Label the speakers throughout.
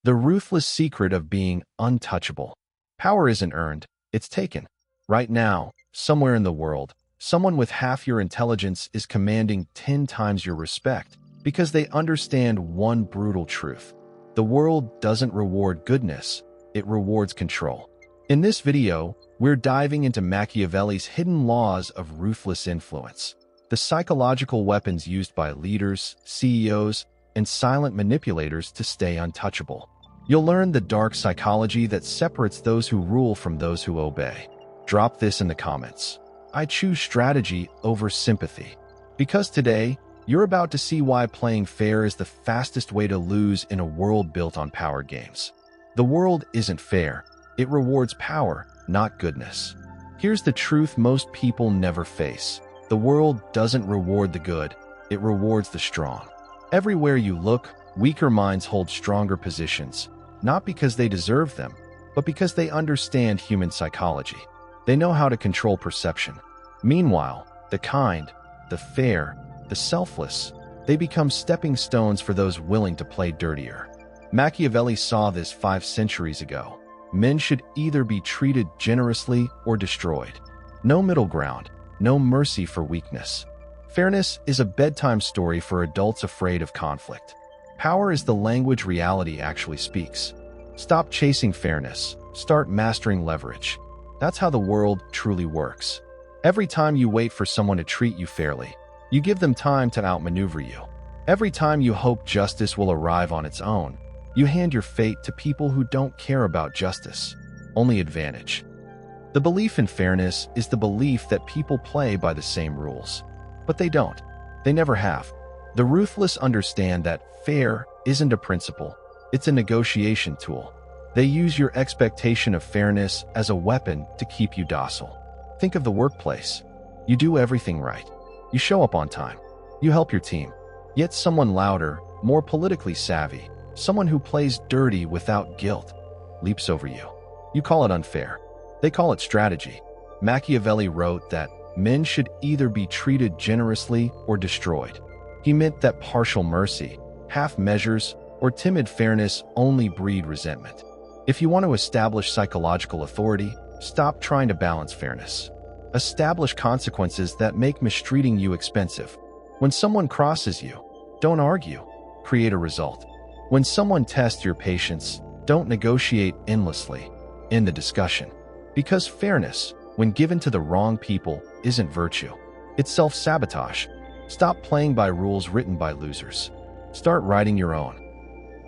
Speaker 1: The ruthless secret of being untouchable. Power isn't earned, it's taken. Right now, somewhere in the world, someone with half your intelligence is commanding 10 times your respect because they understand one brutal truth. The world doesn't reward goodness, it rewards control. In this video, we're diving into Machiavelli's hidden laws of ruthless influence, the psychological weapons used by leaders, CEOs, and silent manipulators to stay untouchable. You'll learn the dark psychology that separates those who rule from those who obey. Drop this in the comments. I choose strategy over sympathy. Because today, you're about to see why playing fair is the fastest way to lose in a world built on power games. The world isn't fair. It rewards power, not goodness. Here's the truth most people never face. The world doesn't reward the good, it rewards the strong. Everywhere you look, weaker minds hold stronger positions, not because they deserve them, but because they understand human psychology. They know how to control perception. Meanwhile, the kind, the fair, the selfless, they become stepping stones for those willing to play dirtier. Machiavelli saw this 5 centuries ago. Men should either be treated generously or destroyed. No middle ground, no mercy for weakness. Fairness is a bedtime story for adults afraid of conflict. Power is the language reality actually speaks. Stop chasing fairness, start mastering leverage. That's how the world truly works. Every time you wait for someone to treat you fairly, you give them time to outmaneuver you. Every time you hope justice will arrive on its own, you hand your fate to people who don't care about justice, only advantage. The belief in fairness is the belief that people play by the same rules. But they don't. They never have. The ruthless understand that fair isn't a principle, it's a negotiation tool. They use your expectation of fairness as a weapon to keep you docile. Think of the workplace. You do everything right. You show up on time. You help your team. Yet someone louder, more politically savvy, someone who plays dirty without guilt, leaps over you. You call it unfair. They call it strategy. Machiavelli wrote that men should either be treated generously or destroyed. He meant that partial mercy, half measures, or timid fairness only breed resentment. If you want to establish psychological authority, stop trying to balance fairness. Establish consequences that make mistreating you expensive. When someone crosses you, don't argue. Create a result. When someone tests your patience, don't negotiate endlessly. End the discussion. Because fairness, when given to the wrong people, isn't virtue. It's self-sabotage. Stop playing by rules written by losers. Start writing your own.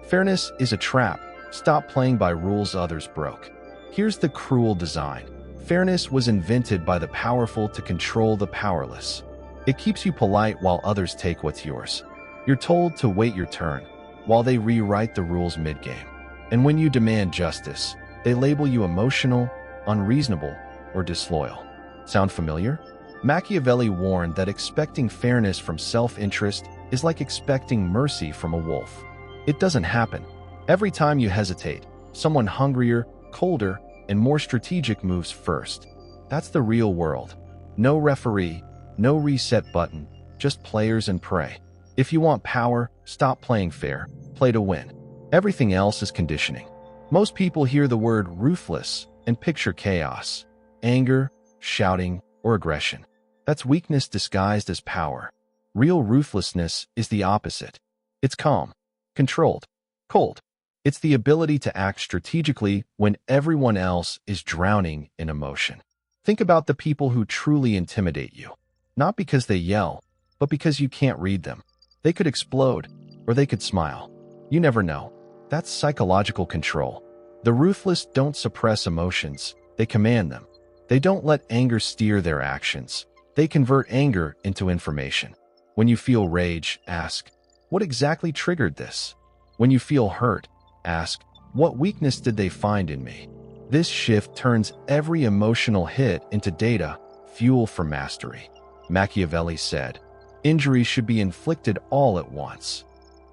Speaker 1: Fairness is a trap. Stop playing by rules others broke. Here's the cruel design. Fairness was invented by the powerful to control the powerless. It keeps you polite while others take what's yours. You're told to wait your turn, while they rewrite the rules mid-game. And when you demand justice, they label you emotional, unreasonable, or disloyal. Sound familiar? Machiavelli warned that expecting fairness from self-interest is like expecting mercy from a wolf. It doesn't happen. Every time you hesitate, someone hungrier, colder, and more strategic moves first. That's the real world. No referee, no reset button, just players and prey. If you want power, stop playing fair, play to win. Everything else is conditioning. Most people hear the word ruthless and picture chaos, anger, shouting, or aggression. That's weakness disguised as power. Real ruthlessness is the opposite. It's calm, controlled, cold. It's the ability to act strategically when everyone else is drowning in emotion. Think about the people who truly intimidate you. Not because they yell, but because you can't read them. They could explode, or they could smile. You never know. That's psychological control. The ruthless don't suppress emotions, they command them. They don't let anger steer their actions. They convert anger into information. When you feel rage, ask, what exactly triggered this? When you feel hurt, ask, what weakness did they find in me? This shift turns every emotional hit into data, fuel for mastery. Machiavelli said, injury should be inflicted all at once.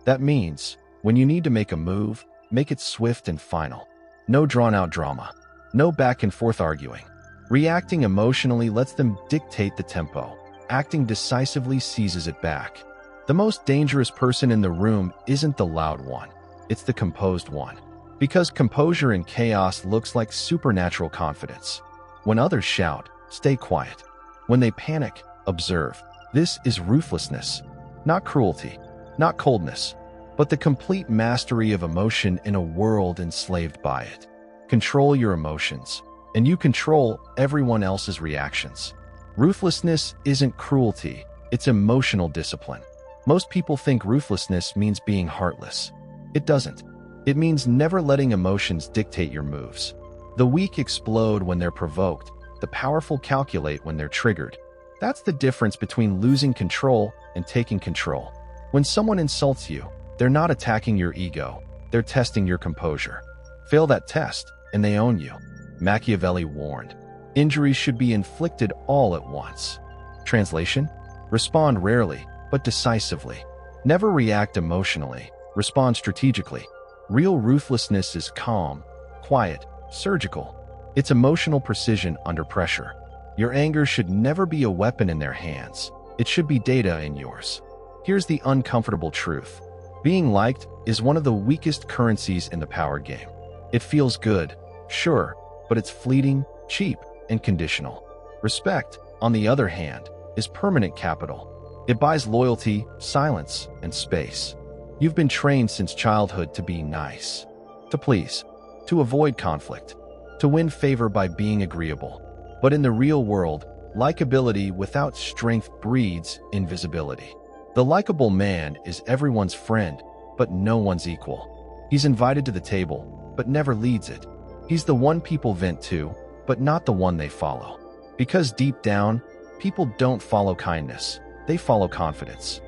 Speaker 1: That means, when you need to make a move, make it swift and final. No drawn-out drama. No back-and-forth arguing. Reacting emotionally lets them dictate the tempo. Acting decisively seizes it back. The most dangerous person in the room isn't the loud one. It's the composed one. Because composure in chaos looks like supernatural confidence. When others shout, stay quiet. When they panic, observe. This is ruthlessness, not cruelty, not coldness, but the complete mastery of emotion in a world enslaved by it. Control your emotions, and you control everyone else's reactions. Ruthlessness isn't cruelty, it's emotional discipline. Most people think ruthlessness means being heartless. It doesn't. It means never letting emotions dictate your moves. The weak explode when they're provoked. The powerful calculate when they're triggered. That's the difference between losing control and taking control. When someone insults you, they're not attacking your ego. They're testing your composure. Fail that test, and they own you. Machiavelli warned, injuries should be inflicted all at once. Translation: respond rarely, but decisively. Never react emotionally. Respond strategically. Real ruthlessness is calm, quiet, surgical. It's emotional precision under pressure. Your anger should never be a weapon in their hands. It should be data in yours. Here's the uncomfortable truth. Being liked is one of the weakest currencies in the power game. It feels good, sure, but it's fleeting, cheap, and conditional. Respect, on the other hand, is permanent capital. It buys loyalty, silence, and space. You've been trained since childhood to be nice, to please, to avoid conflict, to win favor by being agreeable. But in the real world, likability without strength breeds invisibility. The likable man is everyone's friend, but no one's equal. He's invited to the table, but never leads it. He's the one people vent to, but not the one they follow. Because deep down, people don't follow kindness, they follow confidence.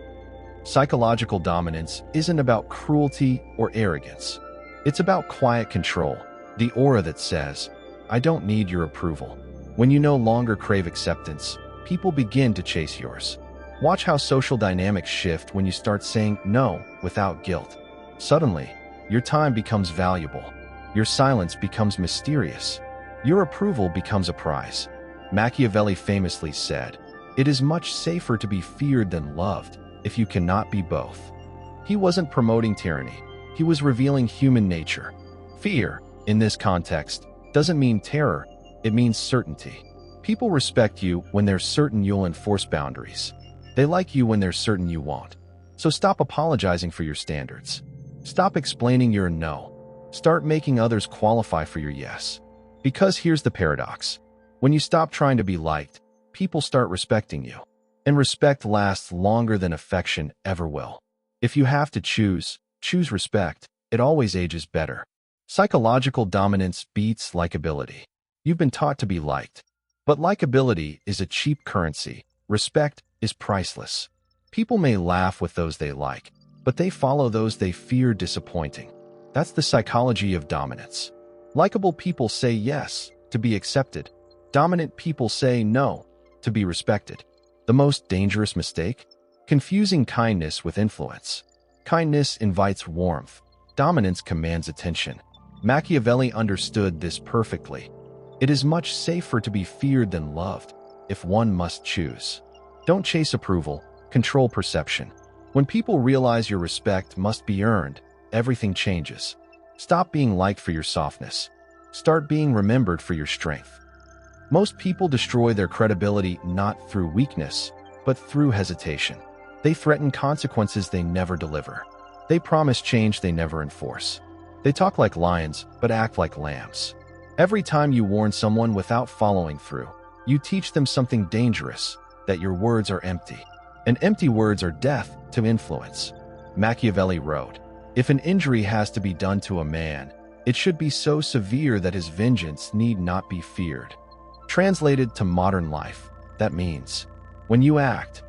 Speaker 1: Psychological dominance isn't about cruelty or arrogance. It's about quiet control, the aura that says, I don't need your approval. When you no longer crave acceptance, people begin to chase yours. Watch how social dynamics shift when you start saying no without guilt. Suddenly, your time becomes valuable. Your silence becomes mysterious. Your approval becomes a prize. Machiavelli famously said, it is much safer to be feared than loved if you cannot be both. He wasn't promoting tyranny. He was revealing human nature. Fear, in this context, doesn't mean terror. It means certainty. People respect you when they're certain you'll enforce boundaries. They like you when they're certain you won't. So stop apologizing for your standards. Stop explaining your no. Start making others qualify for your yes. Because here's the paradox. When you stop trying to be liked, people start respecting you. And respect lasts longer than affection ever will. If you have to choose respect. It always ages better. Psychological dominance beats likability. You've been taught to be liked. But likability is a cheap currency. Respect is priceless. People may laugh with those they like, but they follow those they fear disappointing. That's the psychology of dominance. Likable people say yes to be accepted. Dominant people say no to be respected. The most dangerous mistake? Confusing kindness with influence. Kindness invites warmth. Dominance commands attention. Machiavelli understood this perfectly. It is much safer to be feared than loved, if one must choose. Don't chase approval, control perception. When people realize your respect must be earned, everything changes. Stop being liked for your softness. Start being remembered for your strength. Most people destroy their credibility not through weakness, but through hesitation. They threaten consequences they never deliver. They promise change they never enforce. They talk like lions, but act like lambs. Every time you warn someone without following through, you teach them something dangerous, that your words are empty. And empty words are death to influence. Machiavelli wrote, if an injury has to be done to a man, it should be so severe that his vengeance need not be feared. Translated to modern life, that means, when you act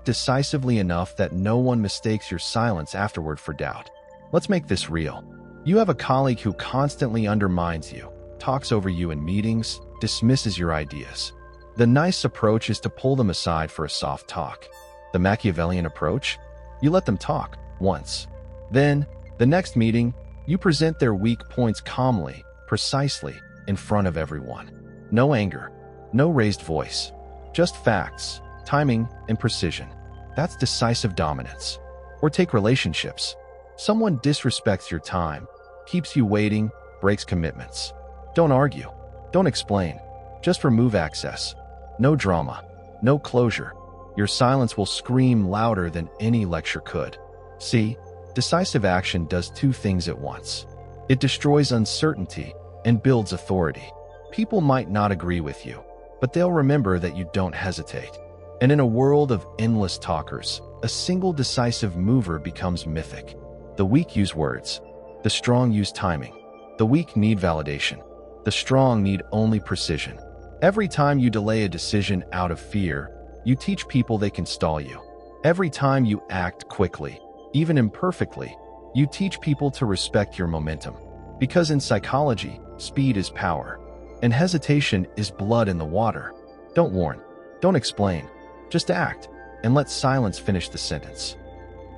Speaker 1: decisively enough that no one mistakes your silence afterward for doubt. Let's make this real. You have a colleague who constantly undermines you, talks over you in meetings, dismisses your ideas. The nice approach is to pull them aside for a soft talk. The Machiavellian approach? You let them talk once. Then, the next meeting, you present their weak points calmly, precisely, in front of everyone. No anger, no raised voice, just facts, timing, and precision. That's decisive dominance. Or take relationships. Someone disrespects your time, keeps you waiting, breaks commitments. Don't argue. Don't explain. Just remove access. No drama. No closure. Your silence will scream louder than any lecture could. See, decisive action does two things at once. It destroys uncertainty and builds authority. People might not agree with you, but they'll remember that you don't hesitate. And in a world of endless talkers, a single decisive mover becomes mythic. The weak use words. The strong use timing. The weak need validation. The strong need only precision. Every time you delay a decision out of fear, you teach people they can stall you. Every time you act quickly, even imperfectly, you teach people to respect your momentum. Because in psychology, speed is power, and hesitation is blood in the water. Don't warn. Don't explain. Just act, and let silence finish the sentence.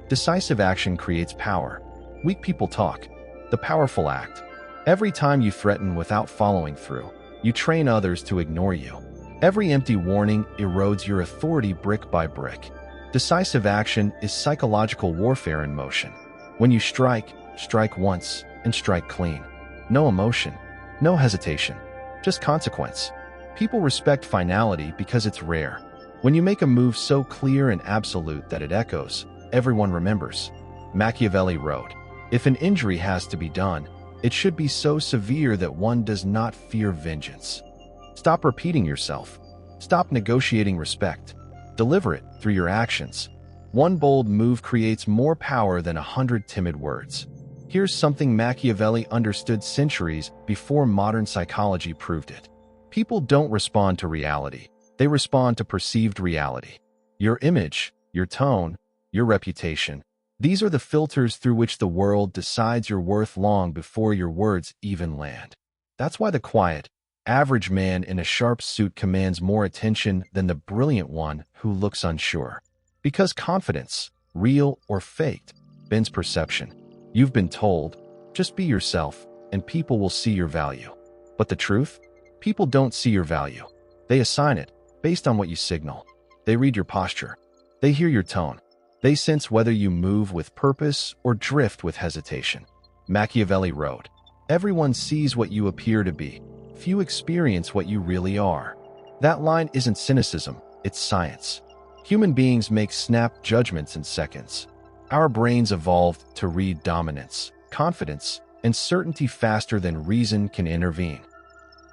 Speaker 1: Decisive action creates power. Weak people talk. The powerful act. Every time you threaten without following through, you train others to ignore you. Every empty warning erodes your authority brick by brick. Decisive action is psychological warfare in motion. When you strike, strike once and strike clean. No emotion, no hesitation, just consequence. People respect finality because it's rare. When you make a move so clear and absolute that it echoes, everyone remembers. Machiavelli wrote, "If an injury has to be done, it should be so severe that one does not fear vengeance." Stop repeating yourself. Stop negotiating respect. Deliver it through your actions. One bold move creates more power than 100 timid words. Here's something Machiavelli understood centuries before modern psychology proved it. People don't respond to reality. They respond to perceived reality. Your image, your tone, your reputation. These are the filters through which the world decides your worth long before your words even land. That's why the quiet, average man in a sharp suit commands more attention than the brilliant one who looks unsure. Because confidence, real or faked, bends perception. You've been told, just be yourself, and people will see your value. But the truth? People don't see your value. They assign it based on what you signal. They read your posture. They hear your tone. They sense whether you move with purpose or drift with hesitation. Machiavelli wrote, "Everyone sees what you appear to be. Few experience what you really are." That line isn't cynicism, it's science. Human beings make snap judgments in seconds. Our brains evolved to read dominance, confidence, and certainty faster than reason can intervene.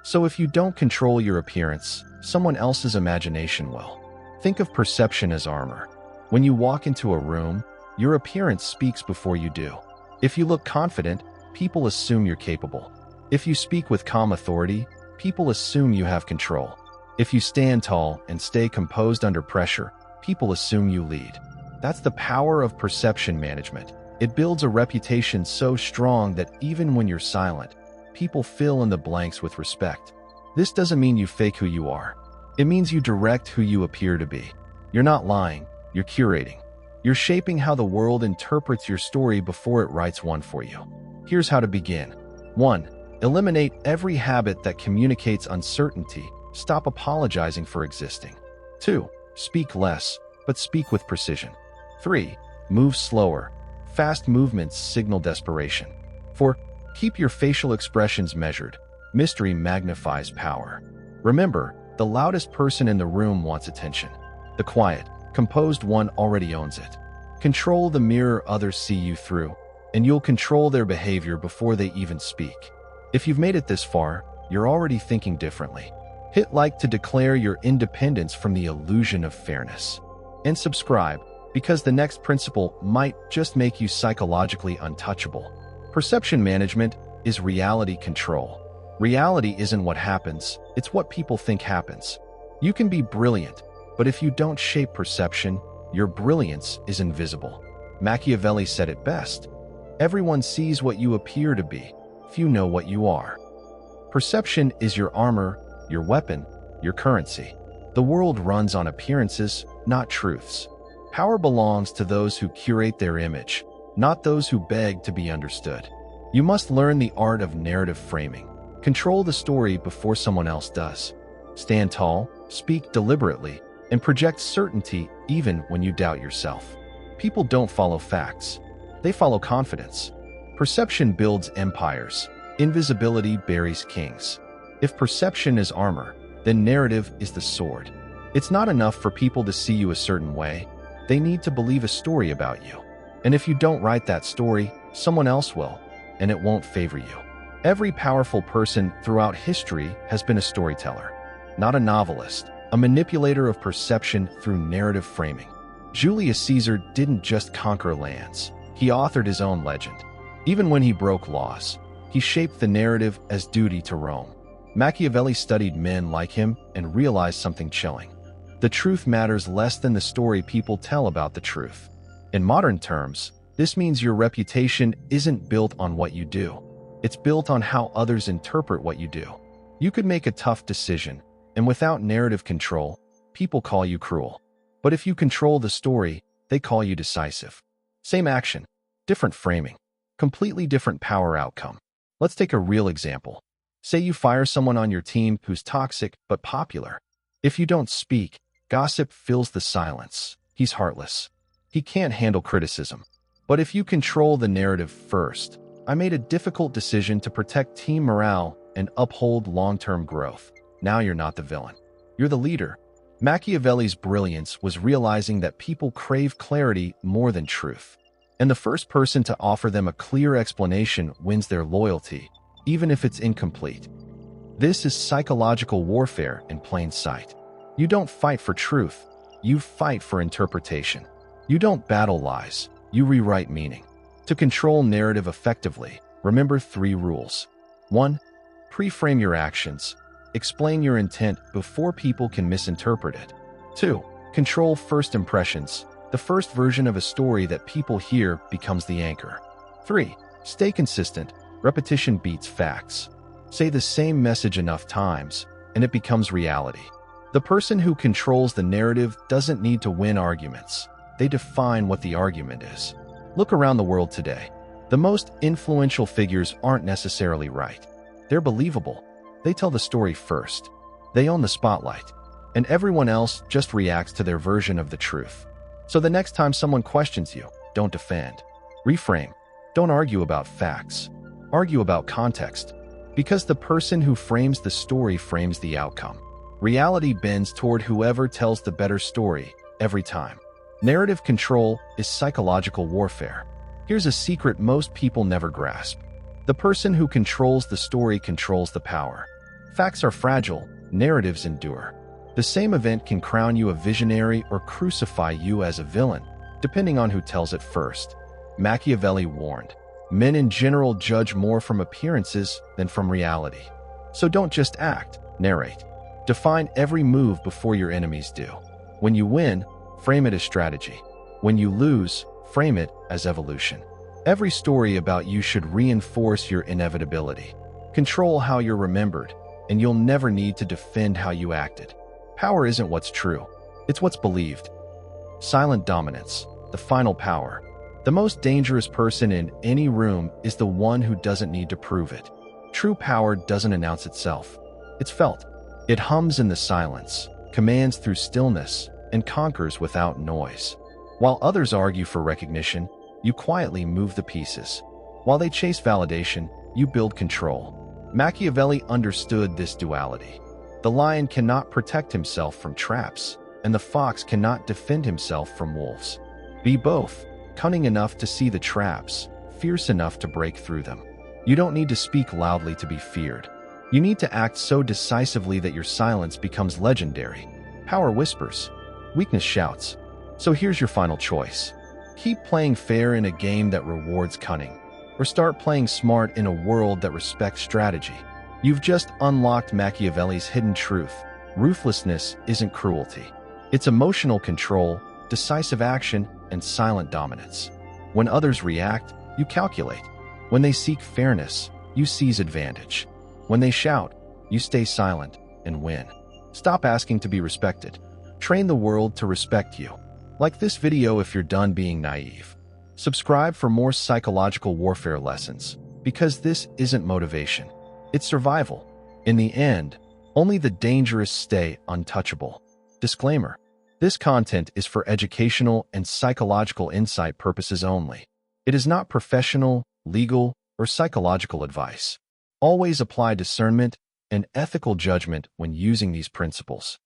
Speaker 1: So if you don't control your appearance, someone else's imagination will. Think of perception as armor. When you walk into a room, your appearance speaks before you do. If you look confident, people assume you're capable. If you speak with calm authority, people assume you have control. If you stand tall and stay composed under pressure, people assume you lead. That's the power of perception management. It builds a reputation so strong that even when you're silent, people fill in the blanks with respect. This doesn't mean you fake who you are. It means you direct who you appear to be. You're not lying, you're curating. You're shaping how the world interprets your story before it writes one for you. Here's how to begin. 1. Eliminate every habit that communicates uncertainty. Stop apologizing for existing. 2. Speak less, but speak with precision. 3. Move slower. Fast movements signal desperation. 4. Keep your facial expressions measured. Mystery magnifies power. Remember, the loudest person in the room wants attention. The quiet, composed one already owns it. Control the mirror others see you through, and you'll control their behavior before they even speak. If you've made it this far, you're already thinking differently. Hit like to declare your independence from the illusion of fairness. And subscribe, because the next principle might just make you psychologically untouchable. Perception management is reality control. Reality isn't what happens, it's what people think happens. You can be brilliant, but if you don't shape perception, your brilliance is invisible. Machiavelli said it best. Everyone sees what you appear to be. Few know what you are. Perception is your armor, your weapon, your currency. The world runs on appearances, not truths. Power belongs to those who curate their image, not those who beg to be understood. You must learn the art of narrative framing. Control the story before someone else does. Stand tall, speak deliberately, and project certainty even when you doubt yourself. People don't follow facts. They follow confidence. Perception builds empires. Invisibility buries kings. If perception is armor, then narrative is the sword. It's not enough for people to see you a certain way. They need to believe a story about you. And if you don't write that story, someone else will, and it won't favor you. Every powerful person throughout history has been a storyteller, not a novelist, a manipulator of perception through narrative framing. Julius Caesar didn't just conquer lands. He authored his own legend. Even when he broke laws, he shaped the narrative as duty to Rome. Machiavelli studied men like him and realized something chilling. The truth matters less than the story people tell about the truth. In modern terms, this means your reputation isn't built on what you do. It's built on how others interpret what you do. You could make a tough decision, and without narrative control, people call you cruel. But if you control the story, they call you decisive. Same action, different framing, completely different power outcome. Let's take a real example. Say you fire someone on your team who's toxic but popular. If you don't speak, gossip fills the silence. He's heartless. He can't handle criticism. But if you control the narrative first, I made a difficult decision to protect team morale and uphold long-term growth. Now you're not the villain. You're the leader. Machiavelli's brilliance was realizing that people crave clarity more than truth. And the first person to offer them a clear explanation wins their loyalty, even if it's incomplete. This is psychological warfare in plain sight. You don't fight for truth. You fight for interpretation. You don't battle lies. You rewrite meaning. To control narrative effectively, remember 3 rules. 1. Pre-frame your actions. Explain your intent before people can misinterpret it. 2. Control first impressions. The first version of a story that people hear becomes the anchor. 3. Stay consistent. Repetition beats facts. Say the same message enough times, and it becomes reality. The person who controls the narrative doesn't need to win arguments. They define what the argument is. Look around the world today. The most influential figures aren't necessarily right. They're believable. They tell the story first. They own the spotlight. And everyone else just reacts to their version of the truth. So the next time someone questions you, don't defend. Reframe. Don't argue about facts. Argue about context. Because the person who frames the story frames the outcome. Reality bends toward whoever tells the better story every time. Narrative control is psychological warfare. Here's a secret most people never grasp. The person who controls the story controls the power. Facts are fragile, narratives endure. The same event can crown you a visionary or crucify you as a villain, depending on who tells it first. Machiavelli warned, men in general judge more from appearances than from reality. So don't just act, narrate. Define every move before your enemies do. When you win, frame it as strategy. When you lose, frame it as evolution. Every story about you should reinforce your inevitability. Control how you're remembered, and you'll never need to defend how you acted. Power isn't what's true, it's what's believed. Silent dominance, the final power. The most dangerous person in any room is the one who doesn't need to prove it. True power doesn't announce itself. It's felt. It hums in the silence, commands through stillness, and conquers without noise. While others argue for recognition, you quietly move the pieces. While they chase validation, you build control. Machiavelli understood this duality. The lion cannot protect himself from traps, and the fox cannot defend himself from wolves. Be both, cunning enough to see the traps, fierce enough to break through them. You don't need to speak loudly to be feared. You need to act so decisively that your silence becomes legendary. Power whispers. Weakness shouts. So here's your final choice. Keep playing fair in a game that rewards cunning, or start playing smart in a world that respects strategy. You've just unlocked Machiavelli's hidden truth. Ruthlessness isn't cruelty. It's emotional control, decisive action, and silent dominance. When others react, you calculate. When they seek fairness, you seize advantage. When they shout, you stay silent and win. Stop asking to be respected. Train the world to respect you. Like this video if you're done being naive. Subscribe for more psychological warfare lessons, because this isn't motivation. It's survival. In the end, only the dangerous stay untouchable. Disclaimer: this content is for educational and psychological insight purposes only. It is not professional, legal, or psychological advice. Always apply discernment and ethical judgment when using these principles.